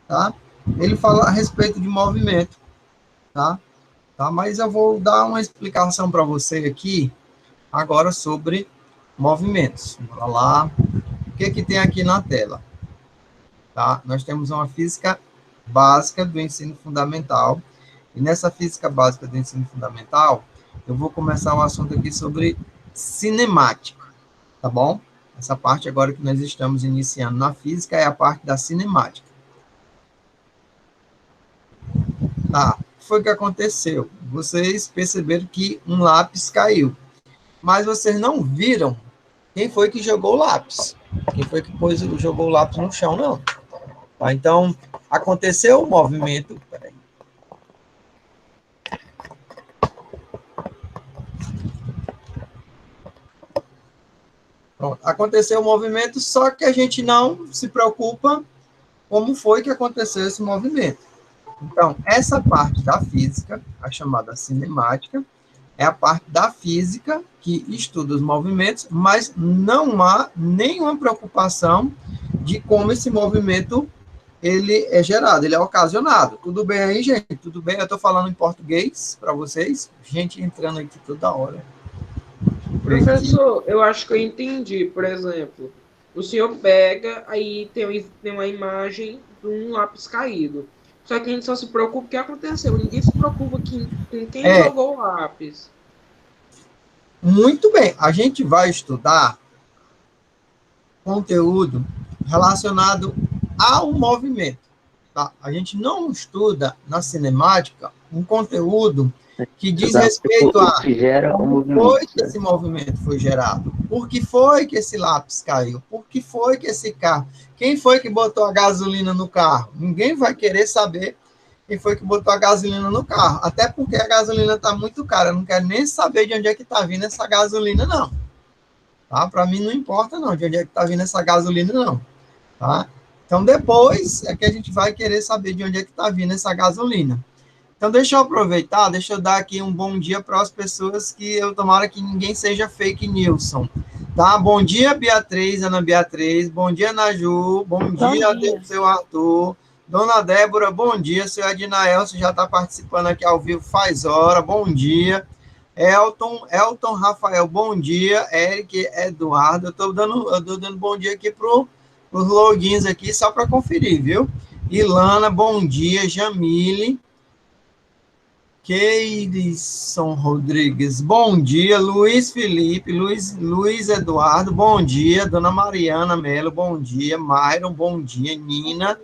tá? Ele fala a respeito de movimento, tá? Mas eu vou dar uma explicação para você aqui, agora sobre movimentos. Bora lá. O que que tem aqui na tela? Tá? Nós temos uma física básica do ensino fundamental, e nessa física básica do ensino fundamental, eu vou começar o assunto aqui sobre cinemática, tá bom? Essa parte agora que nós estamos iniciando na física é a parte da cinemática. Tá, foi o que aconteceu. Vocês perceberam que um lápis caiu, mas vocês não viram quem foi que jogou o lápis. Quem foi que jogou o lápis no chão, não. Tá, então, aconteceu o movimento. Peraí. Pronto, aconteceu o movimento, só que a gente não se preocupa como foi que aconteceu esse movimento. Então, essa parte da física, a chamada cinemática, é a parte da física que estuda os movimentos, mas não há nenhuma preocupação de como esse movimento ele é gerado, ele é ocasionado. Tudo bem aí, gente? Tudo bem? Eu estou falando em português para vocês. Gente entrando aqui toda hora. Professor, eu acho que eu entendi. Por exemplo, o senhor pega, aí tem uma imagem de um lápis caído. Só que a gente só se preocupa com o que aconteceu. Ninguém se preocupa com quem É, jogou o lápis. muito bem. A gente vai estudar conteúdo relacionado ao movimento. Tá? A gente não estuda na cinemática um conteúdo que diz Estudar, tipo, respeito o a que gera o como movimento, foi que certo? esse movimento foi gerado, por que foi que esse lápis caiu, por que foi que esse carro, quem foi que botou a gasolina no carro? Ninguém vai querer saber quem foi que botou a gasolina no carro, até porque a gasolina está muito cara, eu não quero nem saber de onde é que está vindo essa gasolina, não. Tá? Para mim não importa não de onde é que está vindo essa gasolina, não. Tá? Então depois é que a gente vai querer saber de onde é que está vindo essa gasolina. Então deixa eu aproveitar, deixa eu dar aqui um bom dia para as pessoas que eu tomara que ninguém seja fake newson. Tá? Bom dia, Beatriz, Ana Beatriz. Bom dia, Naju. Bom Bom dia, dia. seu Arthur. Dona Débora, bom dia. Seu Ednael, você já está participando aqui ao vivo faz hora. Bom dia. Elton Rafael, bom dia. Eric Eduardo, eu tô dando bom dia aqui para os logins aqui, só para conferir, viu? Ilana, bom dia. Jamile, Keirson Rodrigues, bom dia. Luiz Felipe, Luiz Eduardo, bom dia. Dona Mariana Melo, bom dia. Myron, bom dia. Nina,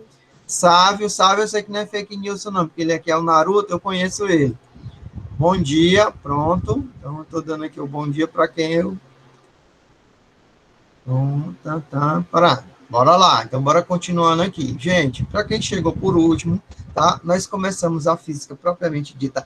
Sávio, eu sei que não é fake news não, porque ele aqui é o Naruto, eu conheço ele. Bom dia, pronto. Então, eu estou dando aqui o bom dia para quem eu... Pará. Bora lá. Então, bora continuando aqui. Gente, para quem chegou por último, tá? Nós começamos a física propriamente dita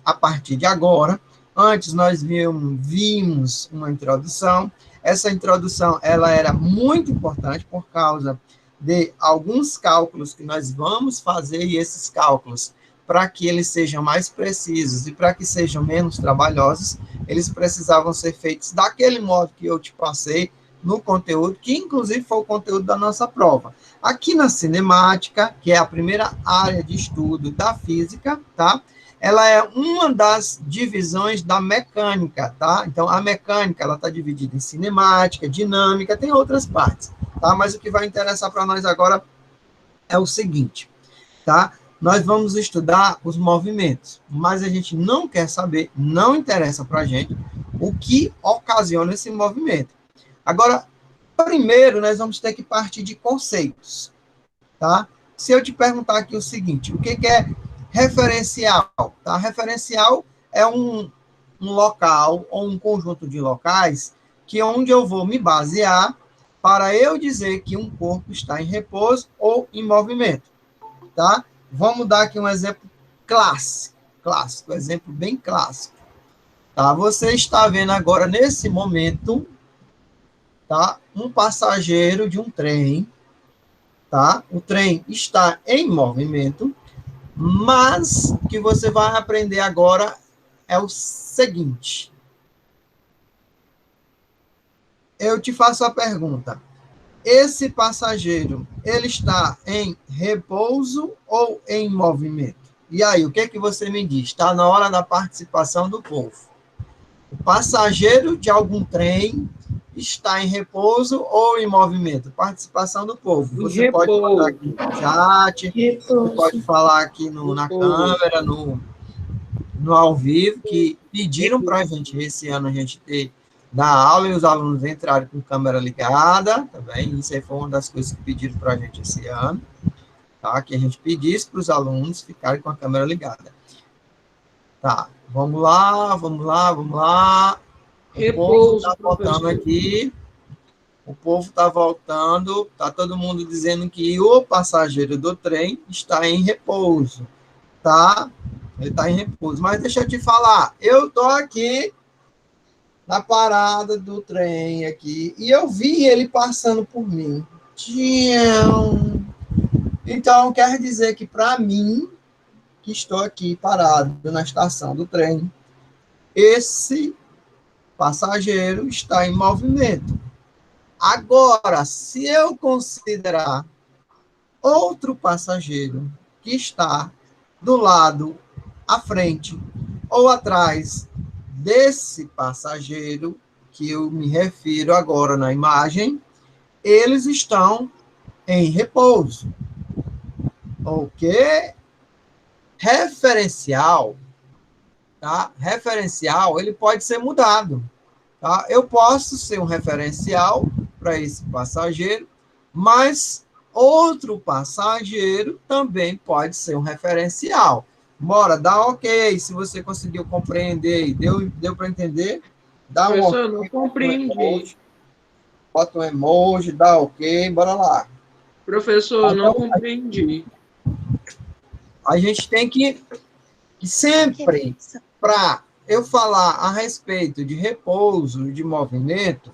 a partir de agora. Antes, nós vimos uma introdução. Essa introdução, ela era muito importante por causa de alguns cálculos que nós vamos fazer, e esses cálculos, para que eles sejam mais precisos e para que sejam menos trabalhosos, eles precisavam ser feitos daquele modo que eu te passei no conteúdo, que inclusive foi o conteúdo da nossa prova. Aqui na cinemática, que é a primeira área de estudo da física, tá? Ela é uma das divisões da mecânica, tá? Então, a mecânica, ela está dividida em cinemática, dinâmica, tem outras partes, tá? Mas o que vai interessar para nós agora é o seguinte, tá? Nós vamos estudar os movimentos, mas a gente não quer saber, não interessa para a gente o que ocasiona esse movimento. Agora, primeiro, nós vamos ter que partir de conceitos, tá? Se eu te perguntar aqui o seguinte, o que é referencial? Tá? Referencial é um local ou um conjunto de locais que onde eu vou me basear para eu dizer que um corpo está em repouso ou em movimento, tá? Vamos dar aqui um exemplo clássico, exemplo bem clássico. Tá? Você está vendo agora, nesse momento, tá? Um passageiro de um trem, tá? O trem está em movimento, mas o que você vai aprender agora é o seguinte. Eu te faço a pergunta. esse passageiro, ele está em repouso ou em movimento? E aí, o que é que você me diz? Está na hora da participação do povo. O passageiro de algum trem está em repouso ou em movimento? Participação do povo. Você pode falar aqui no chat, você pode falar aqui na câmera, no ao vivo, que pediram para a gente, esse ano, a gente ter da aula e os alunos entrarem com câmera ligada, tá bem? Isso aí foi uma das coisas que pediram para a gente esse ano, tá? Que a gente pedisse para os alunos ficarem com a câmera ligada. Tá, vamos lá, vamos lá, vamos lá. O povo está voltando aqui. O povo está voltando. Está todo mundo dizendo que o passageiro do trem está em repouso, tá? Ele está em repouso. Mas deixa eu te falar, eu estou aqui na parada do trem aqui e eu vi ele passando por mim. Então, quer dizer que para mim, que estou aqui parado na estação do trem, esse passageiro está em movimento. Agora, se eu considerar outro passageiro que está do lado à frente ou atrás desse passageiro que eu me refiro agora na imagem, eles estão em repouso. Ok? Referencial, tá? Referencial, ele pode ser mudado, tá? Eu posso ser um referencial para esse passageiro, mas outro passageiro também pode ser um referencial. Bora, dá ok, se você conseguiu compreender, deu para entender? Dá um Professor, ok, não compreendi. Bota um emoji, dá ok, bora lá. Professor, Então, não compreendi. A gente tem que sempre, para eu falar a respeito de repouso, de movimento,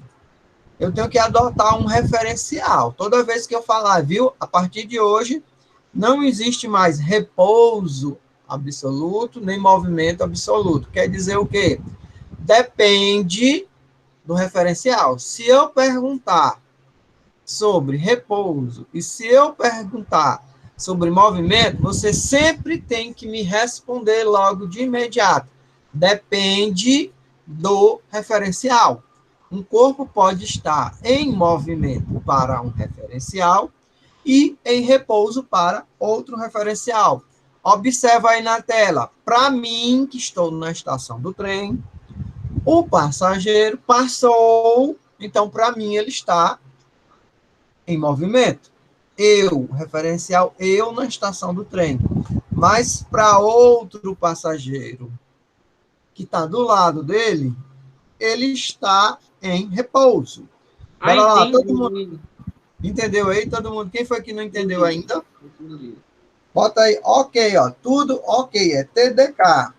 eu tenho que adotar um referencial. Toda vez que eu falar, viu, a partir de hoje, não existe mais repouso absoluto, nem movimento absoluto. Quer dizer o quê? Depende do referencial. Se eu perguntar sobre repouso e se eu perguntar sobre movimento, você sempre tem que me responder logo de imediato. Depende do referencial. Um corpo pode estar em movimento para um referencial e em repouso para outro referencial. Observa aí na tela. Para mim, que estou na estação do trem, o passageiro passou, então, para mim, ele está em movimento. Eu, referencial, eu na estação do trem. Mas para outro passageiro que está do lado dele, ele está em repouso. Bora lá, todo mundo entendeu aí? Todo mundo? Quem foi que não entendeu ainda? Bota aí, ok, ó, tudo ok, é TDK.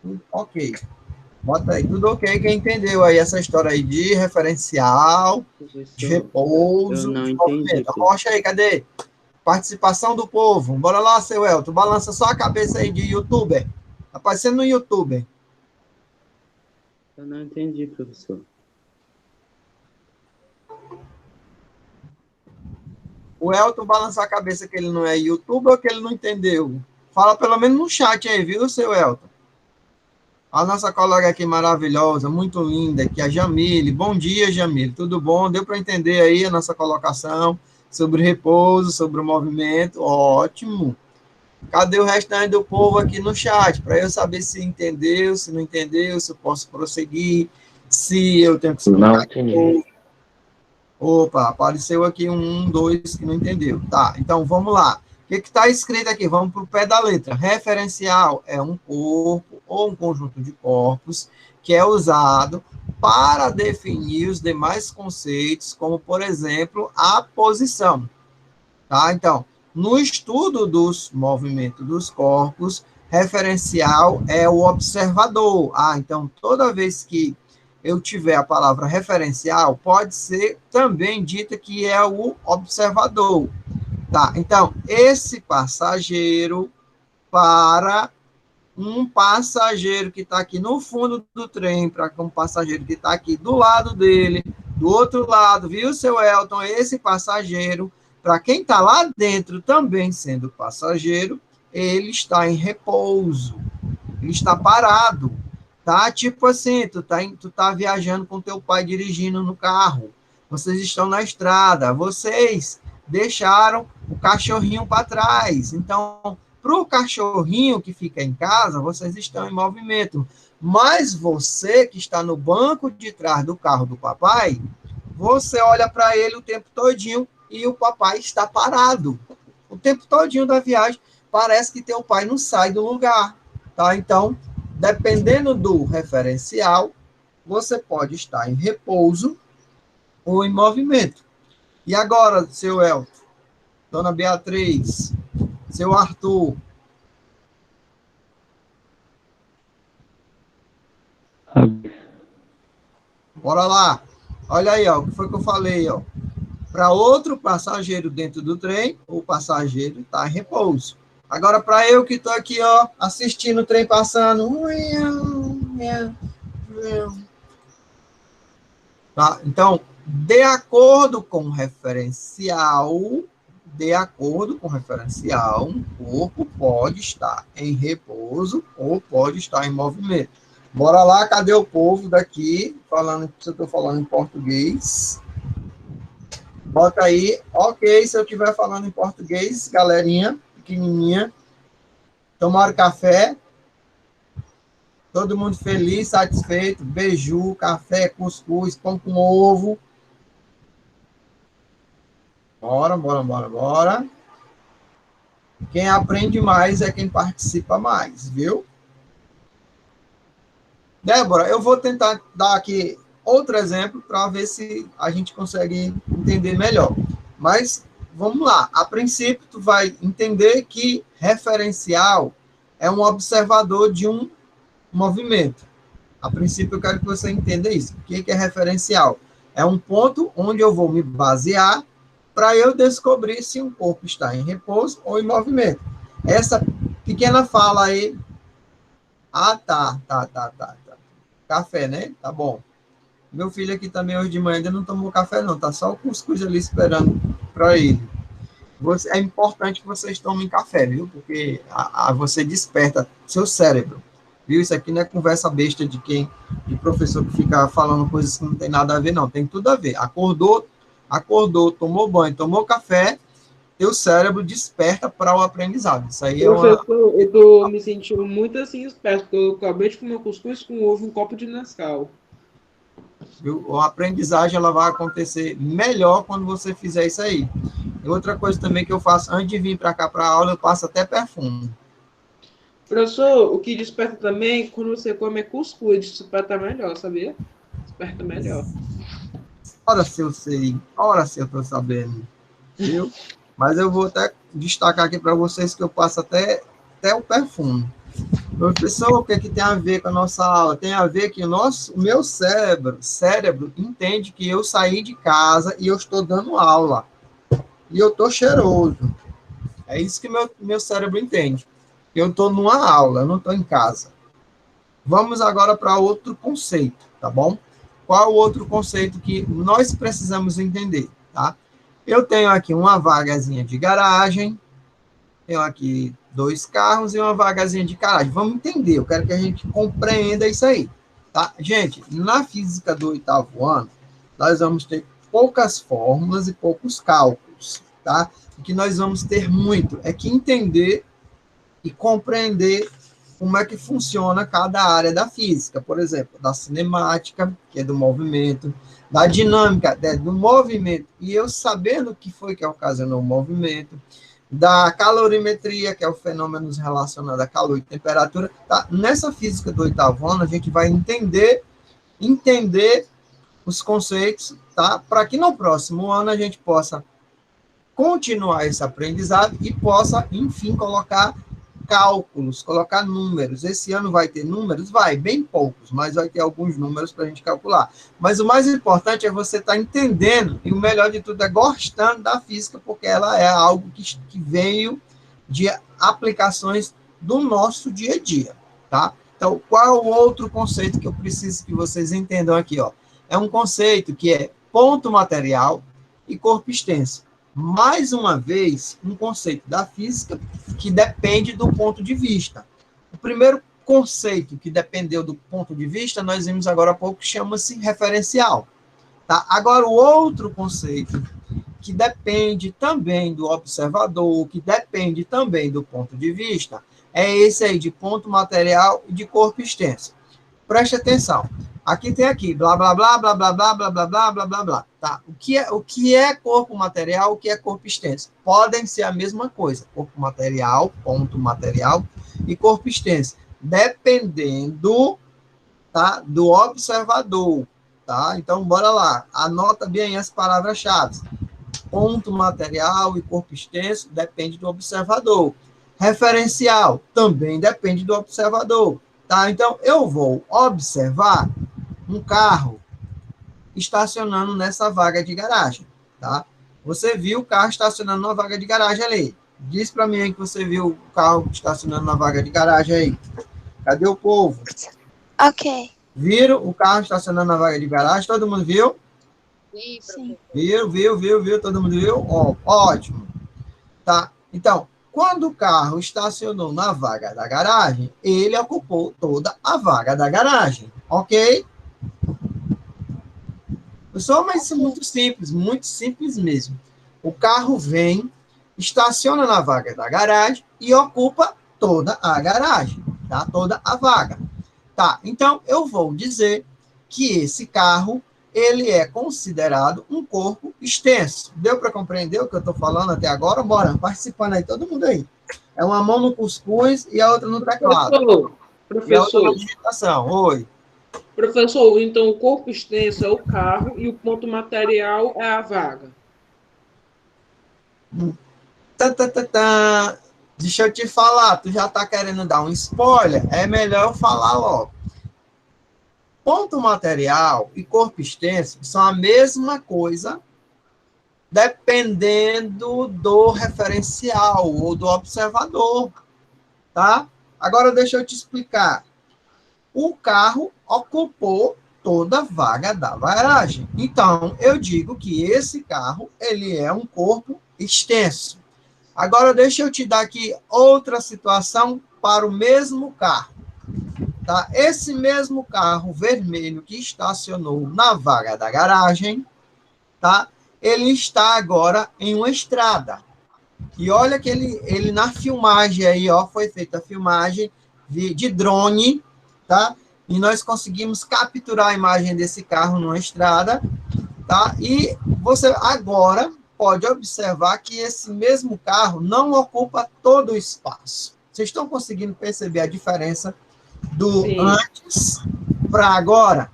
Tudo ok. Bota aí, tudo ok, quem entendeu aí essa história aí de referencial, de repouso, eu não de entendi, movimento. Rocha aí, cadê? Participação do povo. Bora lá, seu Elton. Balança só a cabeça aí de youtuber. Tá aparecendo no youtuber. Eu não entendi, professor. O Elton balança a cabeça que ele não é youtuber ou que ele não entendeu? Fala pelo menos no chat aí, viu, seu Elton? A nossa colega aqui maravilhosa, muito linda, que é a Jamile. Bom dia, Jamile. Tudo bom? Deu para entender aí a nossa colocação sobre repouso, sobre o movimento? Ótimo. Cadê o restante do povo aqui no chat? Para eu saber se entendeu, se não entendeu, se eu posso prosseguir, se eu tenho que explicar. Não entendi. Opa, apareceu aqui dois que não entendeu. Tá, então vamos lá. O que está escrito aqui? Vamos para o pé da letra. Referencial é um corpo ou um conjunto de corpos que é usado para definir os demais conceitos, como, por exemplo, a posição. Tá? Então, no estudo dos movimentos dos corpos, referencial é o observador. Então, toda vez que eu tiver a palavra referencial, pode ser também dita que é o observador. Tá? Então, esse passageiro para um passageiro que está aqui no fundo do trem, para um passageiro que está aqui do lado dele, Do outro lado, viu, seu Elton? Esse passageiro, para quem está lá dentro também sendo passageiro, ele está em repouso, ele está parado, tá? Tipo assim, tu tá viajando com teu pai dirigindo no carro, vocês estão na estrada, vocês deixaram o cachorrinho para trás, então, para o cachorrinho que fica em casa, vocês estão em movimento, mas você que está no banco de trás do carro do papai, você olha para ele o tempo todinho e o papai está parado. O tempo todinho da viagem, parece que teu pai não sai do lugar, tá? Então, dependendo do referencial, você pode estar em repouso ou em movimento. E agora, seu Elton, dona Beatriz, seu Arthur? Bora lá. Olha aí, ó, o que foi que eu falei, ó. Para outro passageiro dentro do trem, o passageiro está em repouso. Agora, para eu que estou aqui, ó, assistindo o trem passando. Tá? Então, de acordo com o referencial, o corpo pode estar em repouso ou pode estar em movimento. Bora lá, cadê o povo daqui? Falando, se eu estou falando em português. Bota aí, ok, se eu estiver falando em português, galerinha, pequenininha, tomaram café, todo mundo feliz, satisfeito, beiju, café, cuscuz, pão com ovo. Bora. Quem aprende mais é quem participa mais, viu? Débora, eu vou tentar dar aqui outro exemplo para ver se a gente consegue entender melhor. Mas, vamos lá. A princípio, tu vai entender que referencial é um observador de um movimento. A princípio, eu quero que você entenda isso. O que é referencial? É um ponto onde eu vou me basear para eu descobrir se um corpo está em repouso ou em movimento. Essa pequena fala aí... Ah, tá. Café, né? Tá bom. Meu filho aqui também hoje de manhã ainda não tomou café, não. Tá só o cuscuz ali esperando para ele. É importante que vocês tomem café, viu? Porque você desperta seu cérebro. Viu? Isso aqui não é conversa besta de professor que fica falando coisas que não tem nada a ver, não. Tem tudo a ver. Acordou, tomou banho, tomou café, teu cérebro desperta para o aprendizado. Isso aí Professor, eu tô me sentindo muito assim esperto, porque eu acabei de comer cuscuz com ovo e um copo de Nescau. A aprendizagem ela vai acontecer melhor quando você fizer isso aí. E outra coisa também que eu faço, antes de vir para cá para a aula, eu passo até perfume. Professor, o que desperta também, quando você come cuscuz, desperta melhor, sabia? Desperta melhor. Ora se eu sei, ora se eu estou sabendo, viu? Mas eu vou até destacar aqui para vocês que eu passo até o perfume. Professor, o que tem a ver com a nossa aula? Tem a ver que o meu cérebro entende que eu saí de casa e eu estou dando aula. E eu estou cheiroso. É isso que meu cérebro entende. Eu estou numa aula, eu não estou em casa. Vamos agora para outro conceito, tá bom? Qual o outro conceito que nós precisamos entender, tá? Eu tenho aqui uma vagazinha de garagem, tenho aqui 2 carros e uma vagazinha de garagem. Vamos entender, eu quero que a gente compreenda isso aí, tá? Gente, na física do 8º ano, nós vamos ter poucas fórmulas e poucos cálculos, tá? O que nós vamos ter muito é que entender e compreender como é que funciona cada área da física, por exemplo, da cinemática, que é do movimento, da dinâmica, do movimento, e eu sabendo o que foi que ocasionou o movimento, da calorimetria, que é o fenômeno relacionado a calor e temperatura, tá? Nessa física do 8º ano, a gente vai entender os conceitos, tá? Para que no próximo ano a gente possa continuar esse aprendizado e possa, enfim, colocar cálculos, colocar números. Esse ano vai ter números? Vai, bem poucos, mas vai ter alguns números para a gente calcular. Mas o mais importante é você estar entendendo, e o melhor de tudo é gostando da física, porque ela é algo que veio de aplicações do nosso dia a dia, tá? Então, qual é o outro conceito que eu preciso que vocês entendam aqui, ó? É um conceito que é ponto material e corpo extenso. Mais uma vez, um conceito da física que depende do ponto de vista. O primeiro conceito que dependeu do ponto de vista, nós vimos agora há pouco, chama-se referencial. Tá? Agora, o outro conceito, que depende também do observador, que depende também do ponto de vista, é esse aí de ponto material e de corpo extenso. Preste atenção. Aqui tem aqui, blá, blá, blá, blá, blá, blá, blá, blá, blá, blá, blá, blá. Tá? O que é corpo material, o que é corpo extenso? Podem ser a mesma coisa. Corpo material, ponto material e corpo extenso. Dependendo, tá, do observador. Tá? Então, bora lá. Anota bem as palavras-chave. Ponto material e corpo extenso depende do observador. Referencial também depende do observador. Tá? Então, eu vou observar um carro estacionando nessa vaga de garagem. Tá? Você viu o carro estacionando na vaga de garagem ali. Diz para mim aí que você viu o carro estacionando na vaga de garagem aí. Cadê o povo? Ok. Viram o carro estacionando na vaga de garagem? Todo mundo viu? Sim. Viu, todo mundo viu? Ó, ótimo. Tá? Então, quando o carro estacionou na vaga da garagem, ele ocupou toda a vaga da garagem, ok? Pessoal, mas isso é muito simples mesmo. O carro vem, estaciona na vaga da garagem e ocupa toda a garagem, tá? Toda a vaga. Tá, então eu vou dizer que esse carro, ele é considerado um corpo extenso. Deu para compreender o que eu estou falando até agora? Bora, participando aí, todo mundo aí. É uma mão no cuscuz e a outra no teclado. E a outra na digitação. Oi. Professor, então o corpo extenso é o carro e o ponto material é a vaga. Deixa eu te falar, tu já está querendo dar um spoiler? É melhor eu falar logo. Ponto material e corpo extenso são a mesma coisa, dependendo do referencial ou do observador, tá? Agora deixa eu te explicar. O carro ocupou toda a vaga da garagem. Então, eu digo que esse carro, ele é um corpo extenso. Agora, deixa eu te dar aqui outra situação para o mesmo carro. Tá? Esse mesmo carro vermelho que estacionou na vaga da garagem, tá? Ele está agora em uma estrada. E olha que ele na filmagem aí, ó, foi feita a filmagem de drone, tá? E nós conseguimos capturar a imagem desse carro numa estrada, tá? E você agora pode observar que esse mesmo carro não ocupa todo o espaço. Vocês estão conseguindo perceber a diferença do Sim. Antes para agora?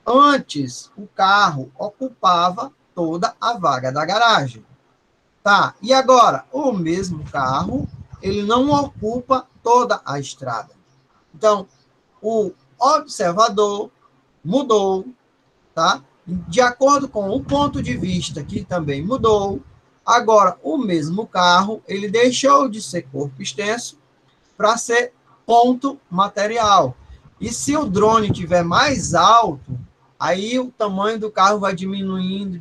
Antes, o carro ocupava toda a vaga da garagem. Tá, e agora, o mesmo carro, ele não ocupa toda a estrada. Então, o observador mudou, tá? De acordo com o ponto de vista que também mudou, agora o mesmo carro, ele deixou de ser corpo extenso para ser ponto material. E se o drone estiver mais alto, aí o tamanho do carro vai diminuindo.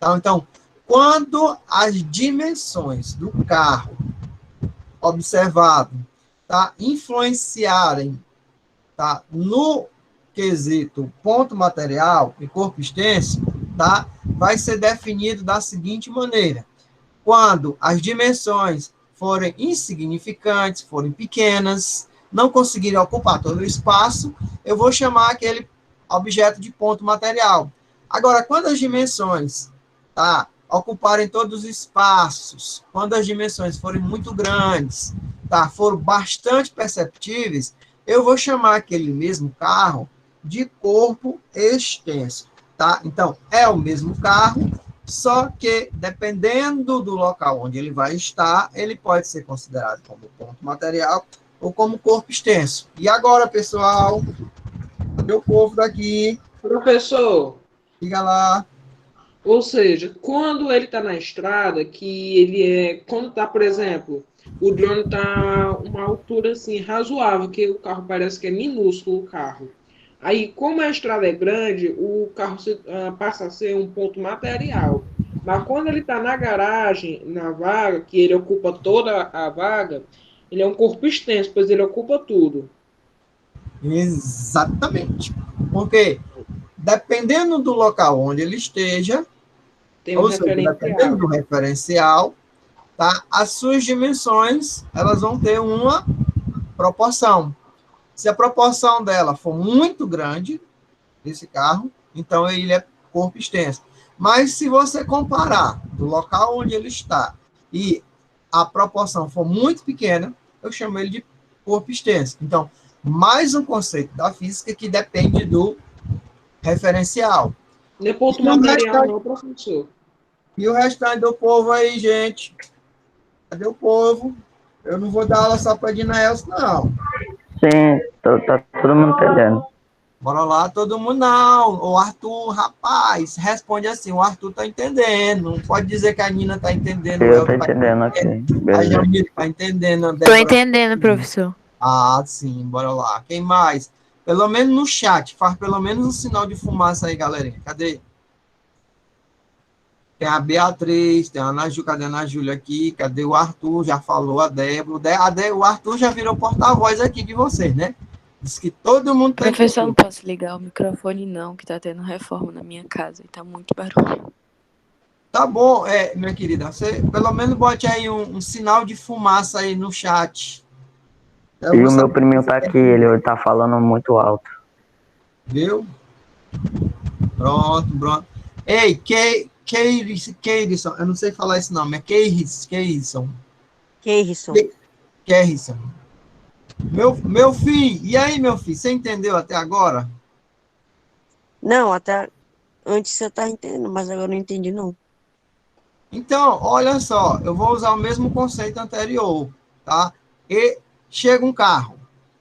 Tá? Então, quando as dimensões do carro observado, tá, influenciarem, tá, no quesito ponto material e corpo extenso, tá, vai ser definido da seguinte maneira: quando as dimensões forem insignificantes, forem pequenas, não conseguirem ocupar todo o espaço, eu vou chamar aquele objeto de ponto material. Agora, quando as dimensões, tá, ocuparem todos os espaços, quando as dimensões forem muito grandes, tá, forem bastante perceptíveis, eu vou chamar aquele mesmo carro de corpo extenso, tá? Então, é o mesmo carro, só que, dependendo do local onde ele vai estar, ele pode ser considerado como ponto material ou como corpo extenso. E agora, pessoal, cadê o povo daqui? Professor, Diga lá. ou seja, quando ele está na estrada, que ele é, quando está, por exemplo, o drone está uma altura assim razoável, que o carro parece que é minúsculo o carro. Aí, como a estrada é grande, o carro passa a ser um ponto material. Mas quando ele está na garagem, na vaga, que ele ocupa toda a vaga, ele é um corpo extenso, pois ele ocupa tudo. Exatamente. Porque dependendo do local onde ele esteja, Tem um ou seja, dependendo referencial. do referencial, tá? As suas dimensões, elas vão ter uma proporção. Se a proporção dela for muito grande, desse carro, então ele é corpo extenso. Mas se você comparar do local onde ele está e a proporção for muito pequena, eu chamo ele de corpo extenso. Então, mais um conceito da física que depende do referencial. Não é ponto E o material, restante, não, professor. e o restante do povo aí, gente? Cadê o povo? Eu não vou dar aula só para Dinaelson, não. Sim, tá todo mundo entendendo. Bora lá, todo mundo não. O Arthur, rapaz, responde assim, o Arthur tá entendendo. Não pode dizer que a Nina tá entendendo. Eu tô entendendo aqui. A Beleza. Jamila tá entendendo. A Tô Débora... entendendo, professor. Ah, sim, bora lá. Quem mais? Pelo menos no chat, faz pelo menos um sinal de fumaça aí, galerinha. Cadê? Tem a Beatriz, tem a Ana Júlia, cadê a Ana Júlia aqui? Cadê o Arthur? Já falou a Débora. O Arthur já virou porta-voz aqui de vocês, né? Diz que todo mundo tá Professor, não entendendo. posso ligar o microfone, não, que tá tendo reforma na minha casa e tá muito barulho. Tá bom, minha querida. Você pelo menos bote aí um sinal de fumaça aí no chat. Eu E vou o meu saber priminho se tá você aqui, ele tá falando muito alto. viu? Pronto. Ei, Keirson, eu não sei falar esse nome, é Keirson. Keirson. Meu filho, e aí, meu filho, você entendeu até agora? Não, até antes eu tava entendendo, mas agora eu não entendi, não. Então, olha só, eu vou usar o mesmo conceito anterior, tá? E chega um carro,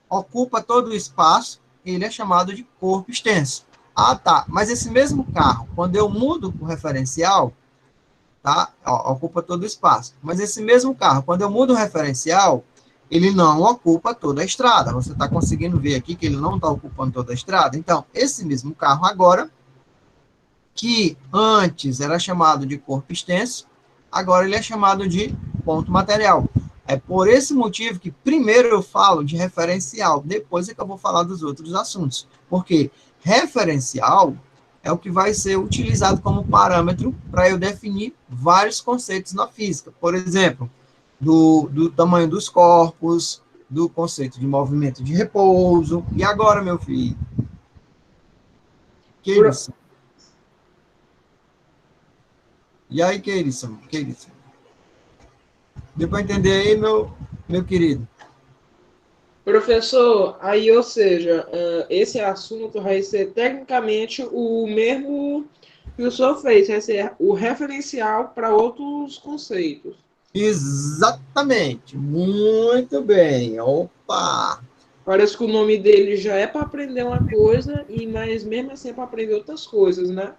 ocupa todo o espaço, ele é chamado de corpo extenso. Ah, tá, mas esse mesmo carro, quando eu mudo o referencial, tá? Ó, ocupa todo o espaço. Mas esse mesmo carro, quando eu mudo o referencial, ele não ocupa toda a estrada. Você está conseguindo ver aqui que ele não está ocupando toda a estrada? Então, esse mesmo carro agora, que antes era chamado de corpo extenso, agora ele é chamado de ponto material. É por esse motivo que primeiro eu falo de referencial, depois é que eu vou falar dos outros assuntos. Porque referencial é o que vai ser utilizado como parâmetro para eu definir vários conceitos na física. Por exemplo, do tamanho dos corpos, do conceito de movimento de repouso. E agora, meu filho? Que isso? E aí, Keirson? Deu para entender aí, meu querido? Professor, aí, ou seja, esse assunto vai ser tecnicamente o mesmo que o senhor fez, vai ser o referencial para outros conceitos. Exatamente. Muito bem. Opa! Parece que o nome dele já é para aprender uma coisa, mas mesmo assim é para aprender outras coisas, né?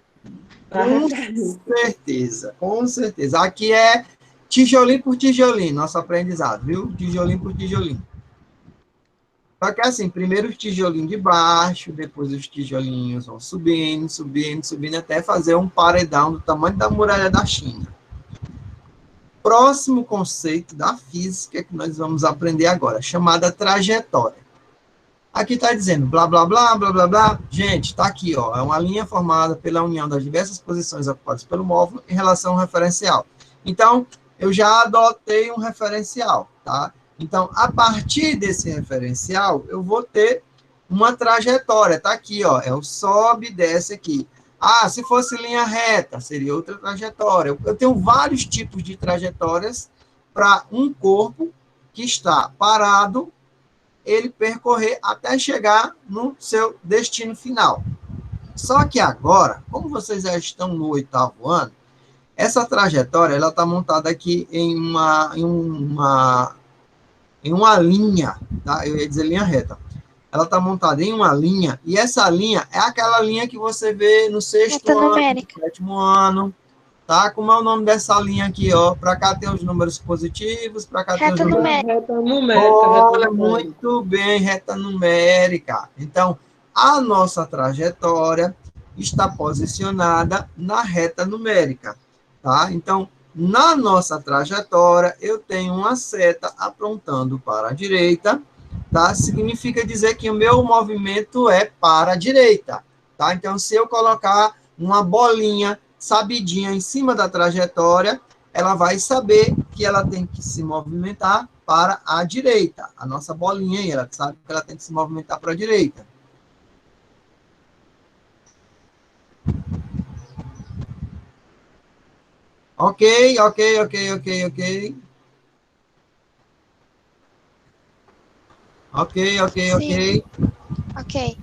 Com certeza. Aqui é tijolinho por tijolinho, nosso aprendizado, viu? Tijolinho por tijolinho. Só que assim, primeiro os tijolinhos de baixo, depois os tijolinhos vão subindo, até fazer um paredão do tamanho da muralha da China. Próximo conceito da física que nós vamos aprender agora, chamada trajetória. Aqui está dizendo blá, blá, blá, blá, blá, blá. Gente, está aqui, ó, é uma linha formada pela união das diversas posições ocupadas pelo móvel em relação ao referencial. Então, eu já adotei um referencial, tá? Então, a partir desse referencial, eu vou ter uma trajetória, tá aqui, ó, é o sobe e desce aqui. Ah, se fosse linha reta, seria outra trajetória. Eu tenho vários tipos de trajetórias para um corpo que está parado, ele percorrer até chegar no seu destino final. Só que agora, como vocês já estão no 8º ano, essa trajetória ela está montada aqui em uma linha, tá? Eu ia dizer linha reta. Ela está montada em uma linha, e essa linha é aquela linha que você vê no 6º ano, no 7º ano, tá? Como é o nome dessa linha aqui, ó? Para cá tem os números positivos, para cá tem os números... Reta numérica. Olha, muito bem, reta numérica. Então, a nossa trajetória está posicionada na reta numérica, tá? Então, na nossa trajetória, eu tenho uma seta apontando para a direita, tá? Significa dizer que o meu movimento é para a direita, tá? Então, se eu colocar uma bolinha sabidinha em cima da trajetória, ela vai saber que ela tem que se movimentar para a direita. A nossa bolinha aí, ela sabe que ela tem que se movimentar para a direita. Ok, ok, ok, ok, ok. Ok, ok, ok. Sim, ok.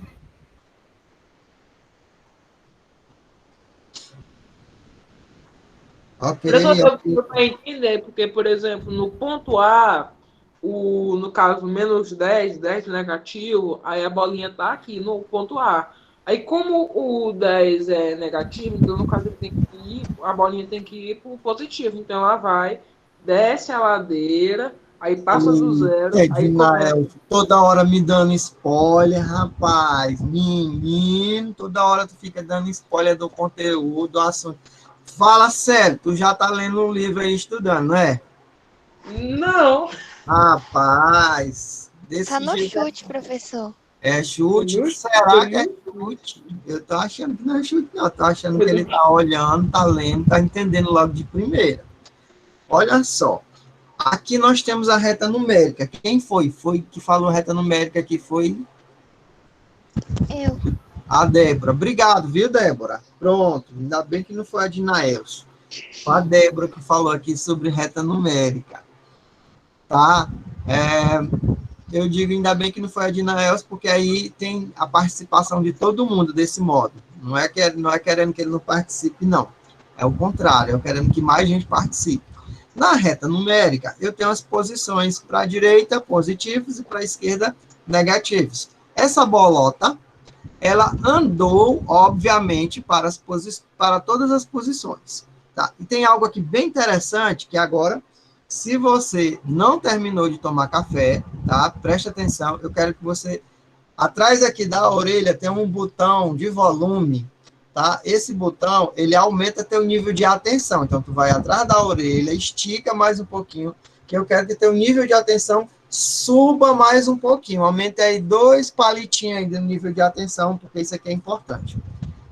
Ok, Professor, ok. para entender, porque, por exemplo, no ponto A, no caso, menos 10 negativo, aí a bolinha está aqui no ponto A. Aí, como o 10 é negativo, então, no caso, ele tem que ir, a bolinha tem que ir para o positivo. Então, ela vai, desce a ladeira, aí passa do zero, aí começa. Ednael, toda hora me dando spoiler, rapaz. Menino, toda hora tu fica dando spoiler do conteúdo, do assunto. Fala sério, tu já tá lendo um livro aí estudando, não é? Não! Rapaz, Tá desse no jeito chute, professor. é chute? No, Será que é no, chute? Eu tô achando que não é chute, não. Eu tô achando que ele tá olhando, tá lendo, tá entendendo logo de primeira. Olha só. Aqui nós temos a reta numérica. Quem foi? Foi que falou reta numérica aqui? Foi Eu. a Débora. Obrigado, viu, Débora? Pronto. Ainda bem que não foi a Dinaelson. Foi a Débora que falou aqui sobre reta numérica. Tá? Eu digo ainda bem que não foi a Dinaelson, porque aí tem a participação de todo mundo desse modo. Não é querendo que ele não participe, não. É o contrário, é querendo que mais gente participe. Na reta numérica, eu tenho as posições para a direita, positivos, e para a esquerda, negativos. Essa bolota, ela andou, obviamente, para todas as posições. Tá? E tem algo aqui bem interessante, que agora, se você não terminou de tomar café, tá? Preste atenção, eu quero que você... Atrás aqui da orelha tem um botão de volume, tá? Esse botão, ele aumenta teu nível de atenção. Então, tu vai atrás da orelha, estica mais um pouquinho, que eu quero que teu nível de atenção suba mais um pouquinho. Aumente aí 2 palitinhos aí do nível de atenção, porque isso aqui é importante,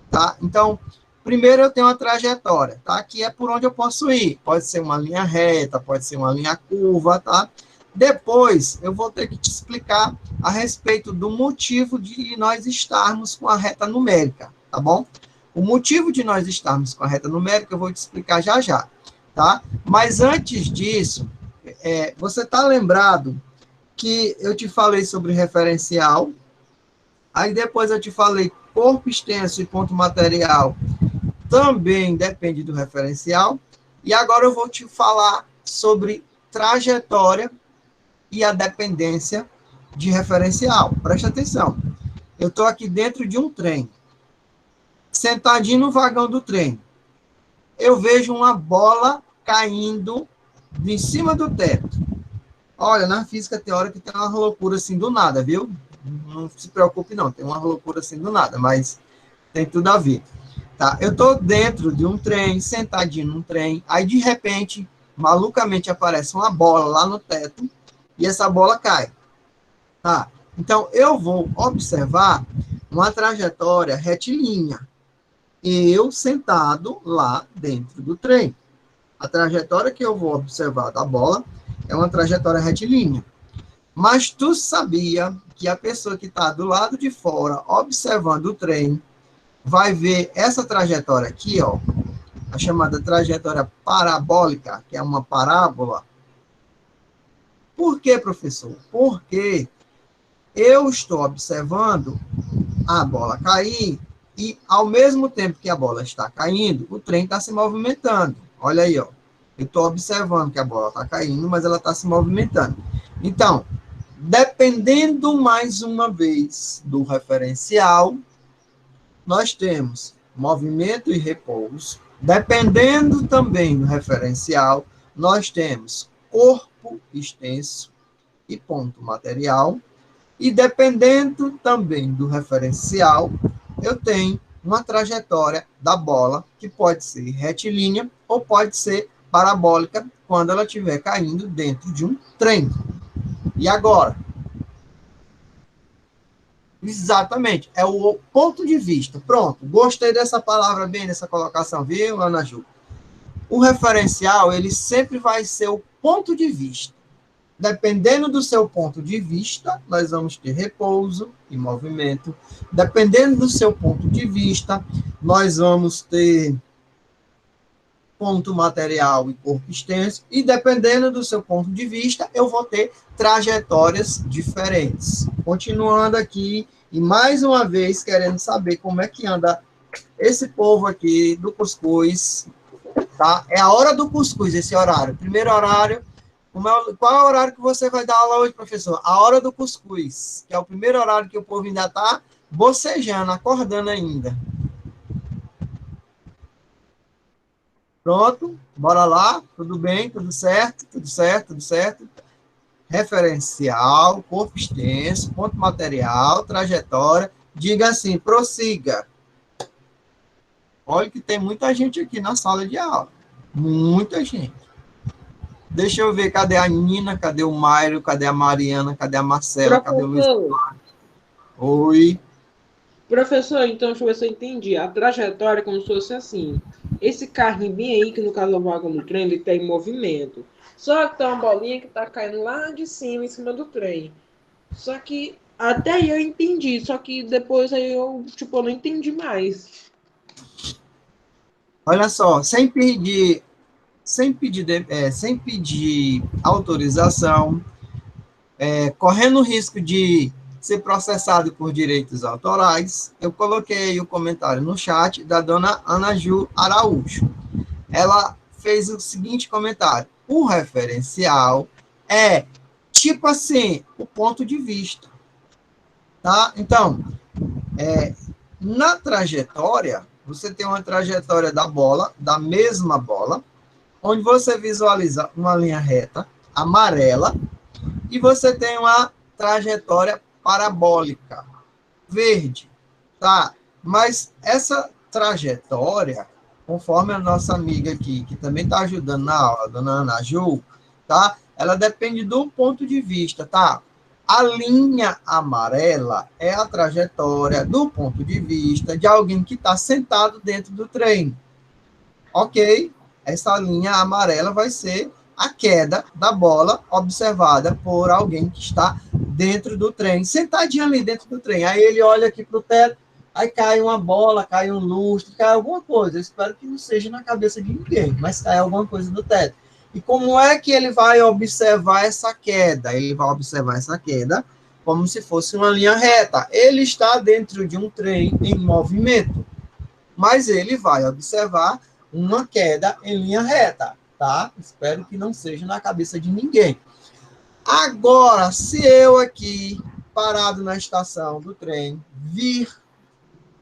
tá? Então, primeiro eu tenho a trajetória, tá? Que é por onde eu posso ir. Pode ser uma linha reta, pode ser uma linha curva, tá? Depois, eu vou ter que te explicar a respeito do motivo de nós estarmos com a reta numérica, tá bom? O motivo de nós estarmos com a reta numérica eu vou te explicar já já, tá? Mas antes disso, você está lembrado que eu te falei sobre referencial, aí depois eu te falei corpo extenso e ponto material, também depende do referencial, e agora eu vou te falar sobre trajetória e a dependência de referencial. Preste atenção. Eu estou aqui dentro de um trem, sentadinho no vagão do trem. Eu vejo uma bola caindo de cima do teto. Olha, na física teórica tem uma loucura assim do nada, viu? Não se preocupe não, tem uma loucura assim do nada, mas tem tudo a ver. Tá? Eu estou dentro de um trem, sentadinho num trem, aí de repente, malucamente aparece uma bola lá no teto e essa bola cai. Tá? Então, eu vou observar uma trajetória retilínea. Eu sentado lá dentro do trem. A trajetória que eu vou observar da bola é uma trajetória retilínea. Mas tu sabia que a pessoa que está do lado de fora, observando o trem, vai ver essa trajetória aqui, ó, a chamada trajetória parabólica, que é uma parábola. Por quê, professor? Porque eu estou observando a bola cair e, ao mesmo tempo que a bola está caindo, o trem está se movimentando. Olha aí, ó. Eu estou observando que a bola está caindo, mas ela está se movimentando. Então, dependendo mais uma vez do referencial, nós temos movimento e repouso. Dependendo também do referencial, nós temos corpo extenso e ponto material. E dependendo também do referencial, eu tenho uma trajetória da bola, que pode ser retilínea ou pode ser parabólica, quando ela estiver caindo dentro de um trem. E agora? Exatamente, é o ponto de vista. Pronto, gostei dessa palavra bem, dessa colocação, viu, Ana Ju? O referencial, ele sempre vai ser o ponto de vista. Dependendo do seu ponto de vista, nós vamos ter repouso e movimento. Dependendo do seu ponto de vista, nós vamos ter ponto material e corpo extenso. E dependendo do seu ponto de vista, eu vou ter trajetórias diferentes. Continuando aqui, e mais uma vez querendo saber como é que anda esse povo aqui do cuscuz, tá? É a hora do cuscuz, esse horário. Primeiro horário. Qual é o horário que você vai dar aula hoje, professor? A hora do cuscuz, que é o primeiro horário que o povo ainda está bocejando, acordando ainda. Pronto? Bora lá? Tudo bem? Tudo certo? Tudo certo? Tudo certo? Referencial, corpo extenso, ponto material, trajetória. Diga assim, prossiga. Olha que tem muita gente aqui na sala de aula. Muita gente. Deixa eu ver, cadê a Nina, cadê o Mário, cadê a Mariana, cadê a Marcela, cadê o Luiz? Oi. Professor, então, deixa eu ver se eu entendi. A trajetória é como se fosse assim. Esse carrinho bem aí, que no caso é o vagão do trem, ele tem movimento. Só que tem uma bolinha que tá caindo lá de cima, em cima do trem. Só que até aí eu entendi, só que depois aí eu, tipo, eu não entendi mais. Olha só, sem pedir autorização, correndo o risco de ser processado por direitos autorais, eu coloquei o comentário no chat da dona Ana Ju Araújo. Ela fez o seguinte comentário: o referencial é tipo assim, o ponto de vista, tá? Então, na trajetória, você tem uma trajetória da bola, da mesma bola, onde você visualiza uma linha reta, amarela, e você tem uma trajetória parabólica, verde, tá? Mas essa trajetória, conforme a nossa amiga aqui, que também está ajudando na aula, a dona Ana Ju, tá? Ela depende do ponto de vista, tá? A linha amarela é a trajetória do ponto de vista de alguém que está sentado dentro do trem. Ok? Essa linha amarela vai ser a queda da bola observada por alguém que está dentro do trem, sentadinho ali dentro do trem. Aí ele olha aqui para o teto, aí cai uma bola, cai um lustre, cai alguma coisa. Eu espero que não seja na cabeça de ninguém, mas cai alguma coisa do teto. E como é que ele vai observar essa queda? Ele vai observar essa queda como se fosse uma linha reta. Ele está dentro de um trem em movimento, mas ele vai observar uma queda em linha reta, tá? Espero que não seja na cabeça de ninguém. Agora, se eu aqui, parado na estação do trem,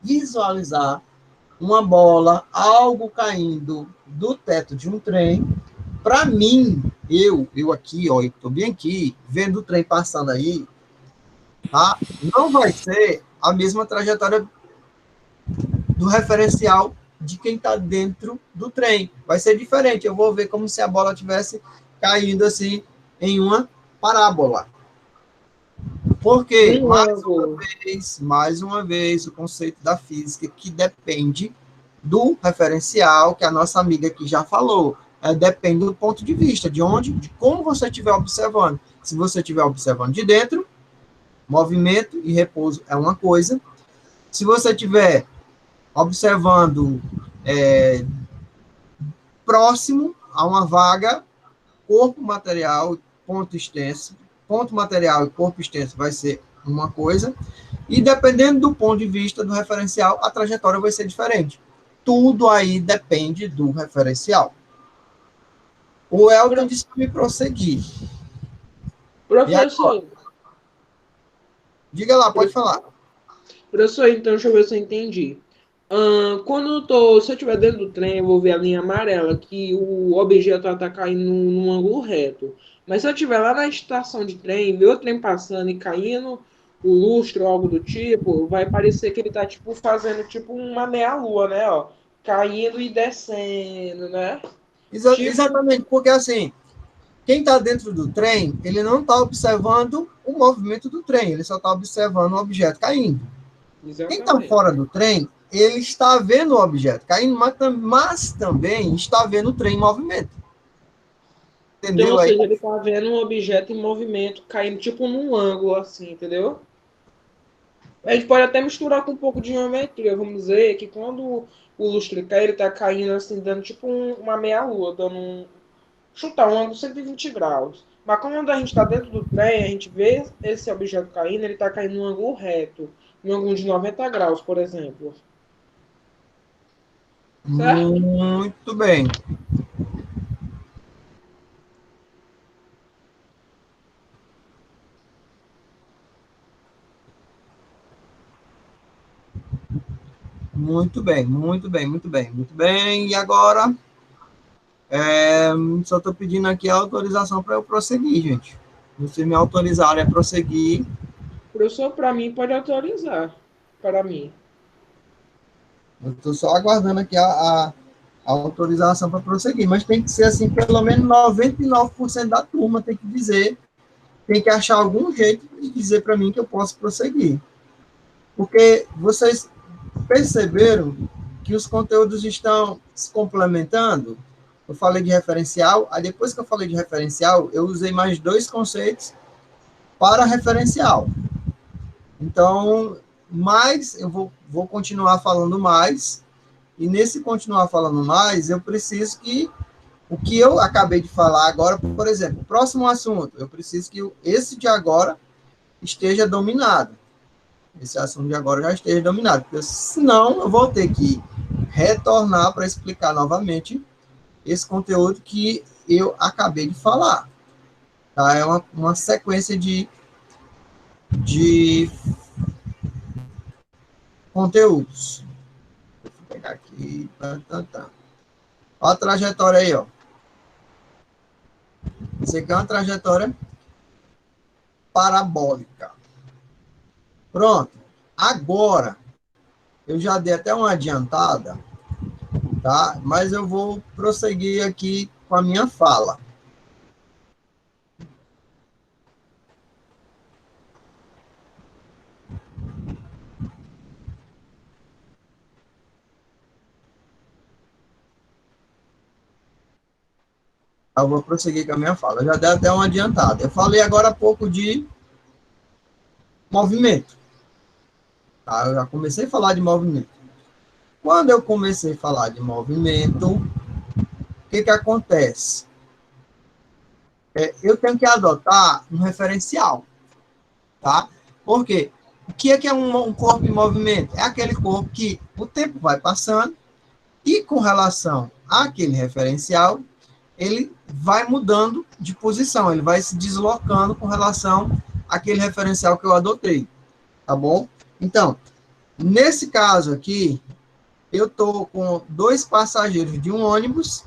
visualizar uma bola, algo caindo do teto de um trem, para mim, eu aqui, ó, eu estou bem aqui, vendo o trem passando aí, tá? Não vai ser a mesma trajetória do referencial de quem está dentro do trem. Vai ser diferente. Eu vou ver como se a bola estivesse caindo assim em uma parábola. Porque, mais uma vez, o conceito da física que depende do referencial, que a nossa amiga aqui já falou. Depende do ponto de vista, de como você estiver observando. Se você estiver observando de dentro, movimento e repouso é uma coisa. Se você estiver observando próximo a uma vaga, corpo material, ponto extenso, ponto material e corpo extenso vai ser uma coisa, e dependendo do ponto de vista do referencial, a trajetória vai ser diferente. Tudo aí depende do referencial. O Elton disse para me prosseguir. Professor. Diga lá, pode falar. Professor, então deixa eu ver se eu entendi. Se eu estiver dentro do trem, eu vou ver a linha amarela, que o objeto está caindo num ângulo reto. Mas se eu estiver lá na estação de trem, ver o trem passando e caindo o lustre ou algo do tipo, vai parecer que ele tá, tipo, fazendo, tipo, uma meia-lua, né, ó, caindo e descendo, né? Tipo, Exatamente, porque assim, quem está dentro do trem, ele não está observando o movimento do trem, ele só está observando o objeto caindo. Quem está exatamente. fora do trem, ele está vendo o objeto caindo, mas também está vendo o trem em movimento. Então, ou Entendeu aí? seja, ele tá vendo um objeto em movimento caindo, tipo, num ângulo, assim, entendeu? A gente pode até misturar com um pouco de geometria, vamos dizer que quando o lustre cai, ele tá caindo assim, dando tipo uma meia-lua, dando chutar um ângulo de 120 graus. Mas quando a gente está dentro do trem, a gente vê esse objeto caindo, ele está caindo num ângulo reto, num ângulo de 90 graus, por exemplo. Certo? Muito bem. Muito bem, muito bem, muito bem, muito bem. E agora, só estou pedindo aqui a autorização para eu prosseguir, gente. Vocês me autorizarem a prosseguir. Professor, para mim, pode autorizar. Para mim. Eu estou só aguardando aqui a autorização para prosseguir, mas tem que ser assim, pelo menos 99% da turma tem que dizer, tem que achar algum jeito de dizer para mim que eu posso prosseguir. Porque vocês perceberam que os conteúdos estão se complementando? Eu falei de referencial, aí depois que eu falei de referencial, eu usei mais dois conceitos para referencial. Então, mais, eu vou continuar falando mais, e nesse continuar falando mais, eu preciso que o que eu acabei de falar agora, por exemplo, o próximo assunto, eu preciso que esse de agora esteja dominado. Esse assunto de agora já esteja dominado, porque senão eu vou ter que retornar para explicar novamente esse conteúdo que eu acabei de falar. Tá? É uma sequência de conteúdos. Vou pegar aqui. Olha a trajetória aí, ó. Isso aqui é uma trajetória parabólica. Pronto. Agora, eu já dei até uma adiantada, tá? Mas eu vou prosseguir aqui com a minha fala. Eu vou prosseguir com a minha fala. Eu já dei até uma adiantada. Eu falei agora há pouco de movimento. Tá? Eu já comecei a falar de movimento. Quando eu comecei a falar de movimento, o que acontece? Eu tenho que adotar um referencial. Tá? Por quê? O que é um corpo em movimento? É aquele corpo que o tempo vai passando e, com relação àquele referencial, ele vai mudando de posição, ele vai se deslocando com relação àquele referencial que eu adotei, tá bom? Então, nesse caso aqui, eu estou com 2 passageiros de um ônibus,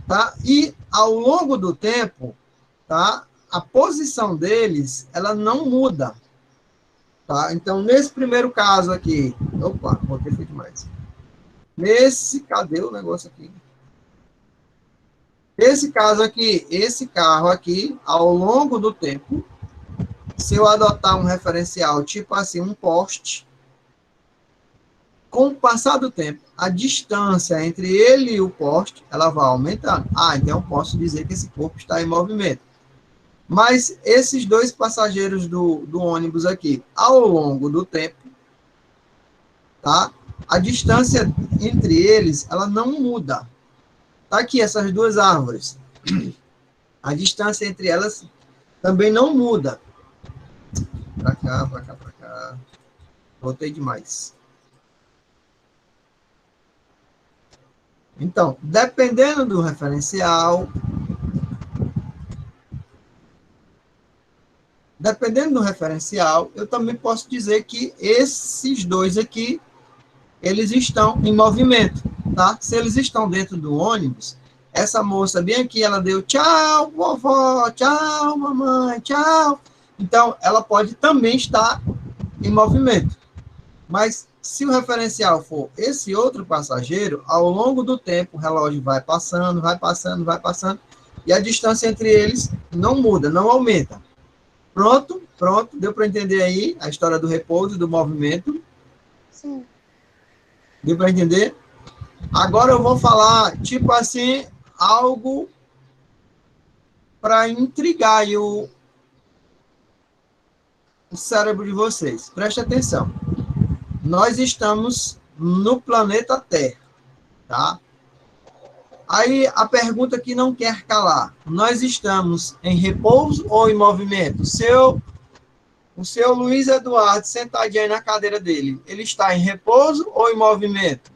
tá? E, ao longo do tempo, tá? A posição deles, ela não muda, tá? Então, nesse primeiro caso aqui, opa, botei feito demais. Cadê o negócio aqui? Esse caso aqui, esse carro aqui, ao longo do tempo, se eu adotar um referencial tipo assim, um poste, com o passar do tempo, a distância entre ele e o poste, ela vai aumentando. Então eu posso dizer que esse corpo está em movimento. Mas esses 2 passageiros do ônibus aqui, ao longo do tempo, tá? A distância entre eles, ela não muda. Tá aqui essas 2 árvores. A distância entre elas também não muda. Para cá, para cá, para cá. Botei demais. Então, dependendo do referencial, eu também posso dizer que esses 2 aqui, eles estão em movimento, tá? Se eles estão dentro do ônibus, essa moça bem aqui, ela deu tchau, vovó, tchau, mamãe, tchau. Então, ela pode também estar em movimento. Mas se o referencial for esse outro passageiro, ao longo do tempo, o relógio vai passando, e a distância entre eles não muda, não aumenta. Pronto, pronto, deu para entender aí a história do repouso e do movimento? Sim. Deu para entender? Agora eu vou falar, tipo assim, algo para intrigar aí o cérebro de vocês. Preste atenção. Nós estamos no planeta Terra, tá? Aí a pergunta que não quer calar. Nós estamos em repouso ou em movimento? O seu Luiz Eduardo, sentadinho aí na cadeira dele, ele está em repouso ou em movimento?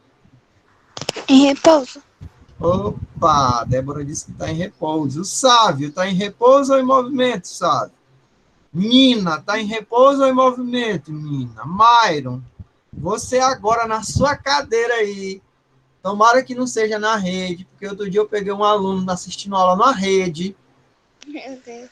Em repouso. Opa, Débora disse que está em repouso. O Sávio está em repouso ou em movimento, Sávio? Nina, está em repouso ou em movimento, Nina? Myron, você agora na sua cadeira aí, tomara que não seja na rede, porque outro dia eu peguei um aluno assistindo aula na rede. Meu Deus.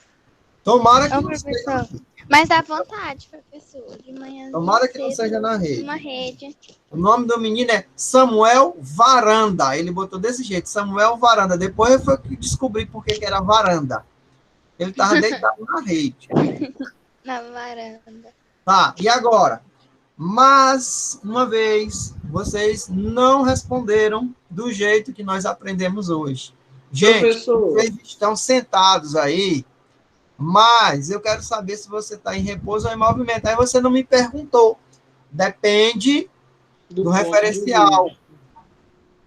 Tomara que Ô, não seja. professor. Mas dá vontade, professor. De manhã. Tomara que não seja na rede. Uma rede. O nome do menino é Samuel Varanda. Ele botou desse jeito, Samuel Varanda. Depois eu fui descobrir por que era varanda. Ele estava deitado na rede. Na varanda. Tá, e agora? Mas, uma vez, vocês não responderam do jeito que nós aprendemos hoje. Gente, Professor. vocês estão sentados aí, mas eu quero saber se você está em repouso ou em movimento. Aí você não me perguntou. Depende do referencial.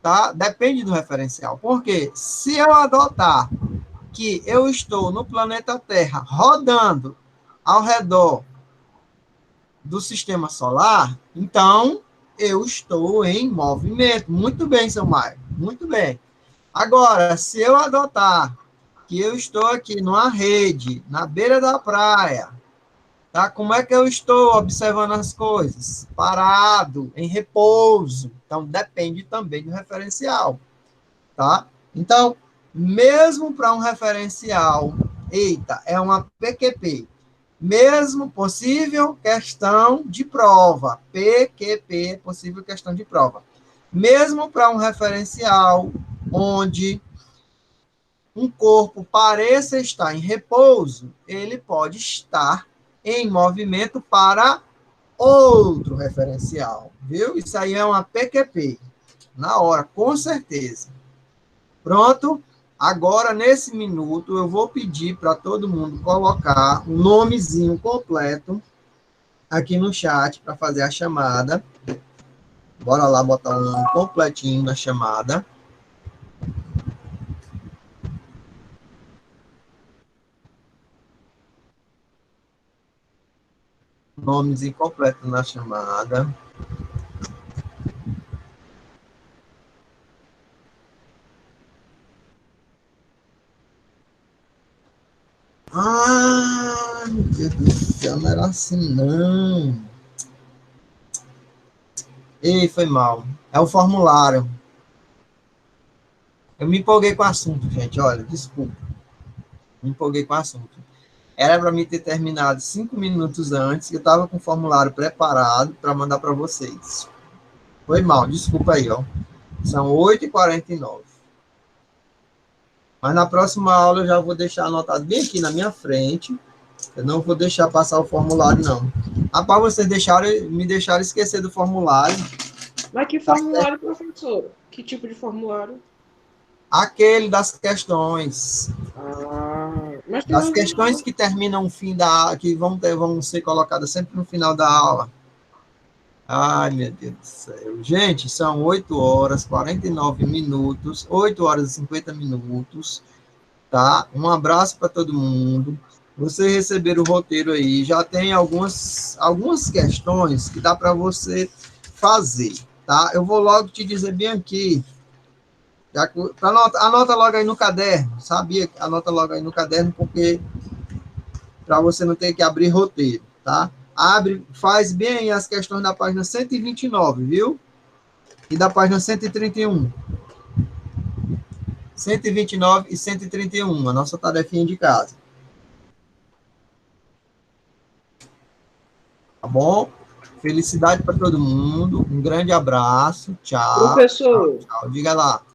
Tá? Depende do referencial. Porque se eu adotar que eu estou no planeta Terra rodando ao redor do sistema solar, então eu estou em movimento. Muito bem, seu Maio. Muito bem. Agora, se eu adotar que eu estou aqui numa rede, na beira da praia, tá? Como é que eu estou observando as coisas? Parado, em repouso. Então, depende também do referencial, tá? Então, mesmo para um referencial, eita, é uma PQP, mesmo possível questão de prova, PQP, possível questão de prova. Mesmo para um referencial onde um corpo pareça estar em repouso, ele pode estar em movimento para outro referencial, viu? Isso aí é uma PQP, na hora, com certeza. Pronto? Agora, nesse minuto, eu vou pedir para todo mundo colocar um nomezinho completo aqui no chat para fazer a chamada. Bora lá botar o nome completinho na chamada. Nomes incompletos na chamada. Ah, meu Deus do céu, não era assim, não. Ei, foi mal. É o formulário. Eu me empolguei com o assunto, gente. Olha, desculpa. Me empolguei com o assunto. Era para mim ter terminado 5 minutos antes, que eu estava com o formulário preparado para mandar para vocês. Foi mal, desculpa aí, ó. São 8h49. Mas na próxima aula eu já vou deixar anotado bem aqui na minha frente. Eu não vou deixar passar o formulário, não. Rapaz, vocês me deixaram esquecer do formulário. Mas que formulário, professor? Que tipo de formulário? Aquele das questões. Mas tem As questões que terminam o fim da que vão ser colocadas sempre no final da aula. Ai, meu Deus do céu. Gente, são 8h49, 8h50, tá? Um abraço para todo mundo. Vocês receberam o roteiro aí. Já tem algumas questões que dá para você fazer, tá? Eu vou logo te dizer bem aqui. Anota logo aí no caderno. Sabia? Anota logo aí no caderno, porque para você não ter que abrir roteiro, tá? Faz bem as questões da página 129, viu? E da página 131. 129 e 131, a nossa tarefinha de casa. Tá bom? Felicidade para todo mundo. Um grande abraço. Tchau. Professor. Tchau. Diga lá.